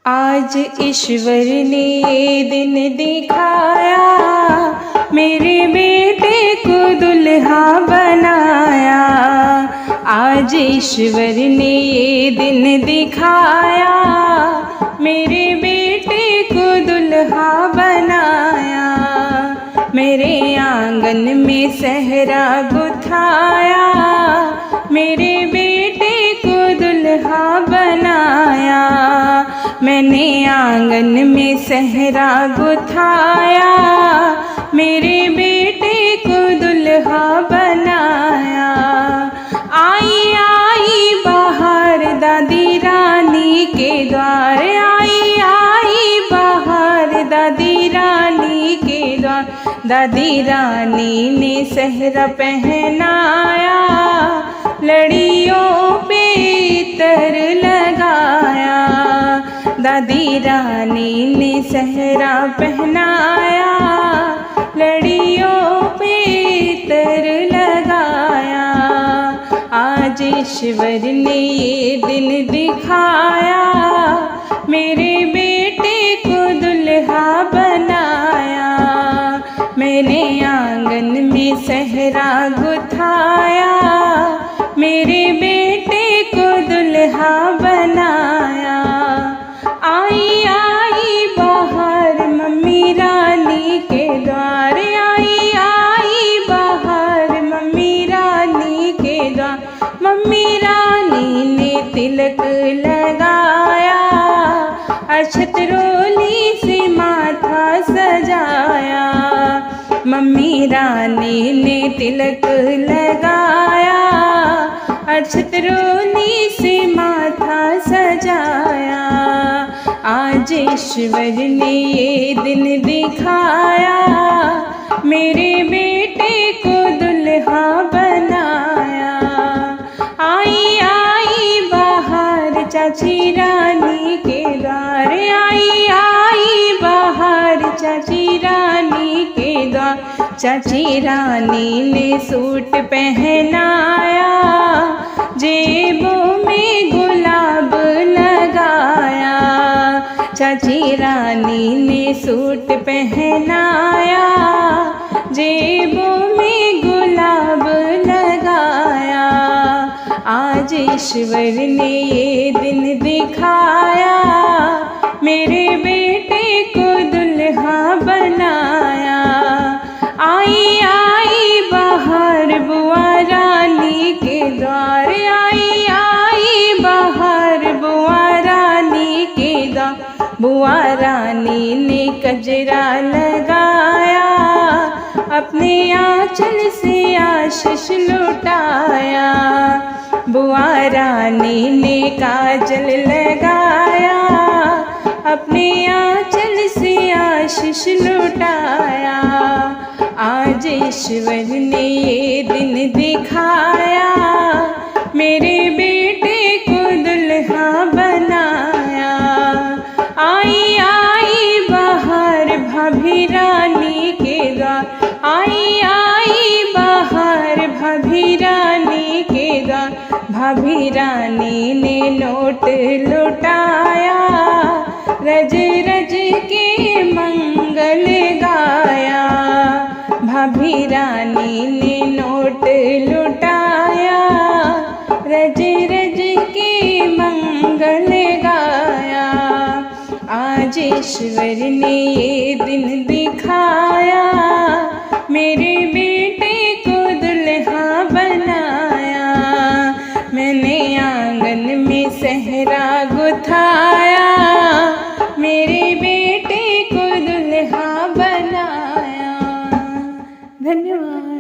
आज ईश्वर ने ये दिन दिखाया, मेरे बेटे को दुल्हा बनाया। आज ईश्वर ने ये दिन दिखाया, मेरे बेटे को दुल्हा बनाया। मेरे आंगन में सहरा गुथाया, मेरे बेटे को दुल्हा बनाया। मैंने आंगन में सहरा गुथाया, मेरे बेटे को दुल्हा बनाया। आई आई बाहर दादी रानी के द्वार, आई आई बाहर दादी रानी के द्वार। दादी रानी ने सहरा पहनाया, लड़ियों पे इत्र लगाया। दादी रानी ने सहरा पहनाया, लड़ियों पे इत्र लगाया। आज ईश्वर ने ये दिन दिखाया, मेरे बेटे को दुल्हा बनाया। मैंने आंगन में सहरा गुथाया, मेरे बेटे को दुल्हा बनाया। आई आई बाहर मम्मी रानी के द्वार, आई आई बाहर मम्मी रानी के द्वार। मम्मी रानी ने तिलक लगाया, अक्षत रोली से माथा सजाया। मम्मी रानी ने तिलक लगाया, अक्षत रोली से माथा सजाया। आज ईश्वर ने ये दिन दिखाया, मेरे बेटे को दुल्हा बनाया। आई आई बाहर चाची रानी के द्वार, आई आई बाहर चाची रानी के द्वार। चाची रानी ने सूट पहनाया, जेबों में गुलाब लगाया। चाची रानी ने सूट पहनाया, जेबों में गुलाब लगाया। आज ईश्वर ने ये दिन दिखाया, मेरे बेटे को दुल्हा बनाया। आई आई बाहर बुआ रानी के द्वार, आई आई बाहर बुआ रानी के द्वार। बुआ रानी ने कजरा लगाया, अपने आंचल से आशीष लुटाया। बुआ रानी ने काजल लगाया, अपने आंचल से आशीष लुटाया। आज ईश्वर ने ये दिन दिखाया, मेरे बेटे को दुल्हा बनाया। आई आई बाहर भाभी रानी के द्वार, आई आई बाहर भाभी रानी के द्वार। भाभी रानी ने नोट लुटाया, रज रज के मंगल गाया। भाभी रानी ने नोट लुटाया, रज रज के मंगल गाया। आज ईश्वर ने ये दिन दिखाया, मेरे बेटे को दुल्हा बनाया। मैंने आंगन में सहरा गुथाया, मेरे बेटे को दुल्हा बनाया। धन्यवाद।